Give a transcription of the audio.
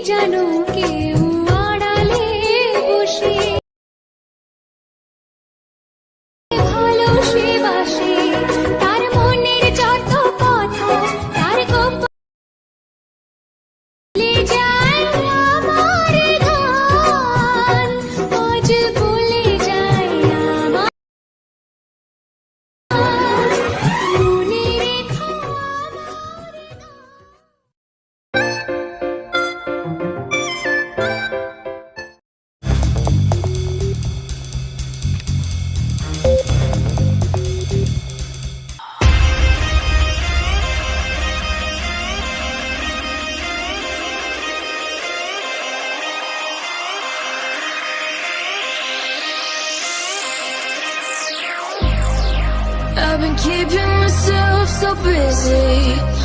জানো কেউ আড়ালে বসে ভালো সে বাসে তার মনের যত কথা তার গোপনে যায় আমার গান আজ বলে যায় আমার মনে রেখো I've been keeping myself so busy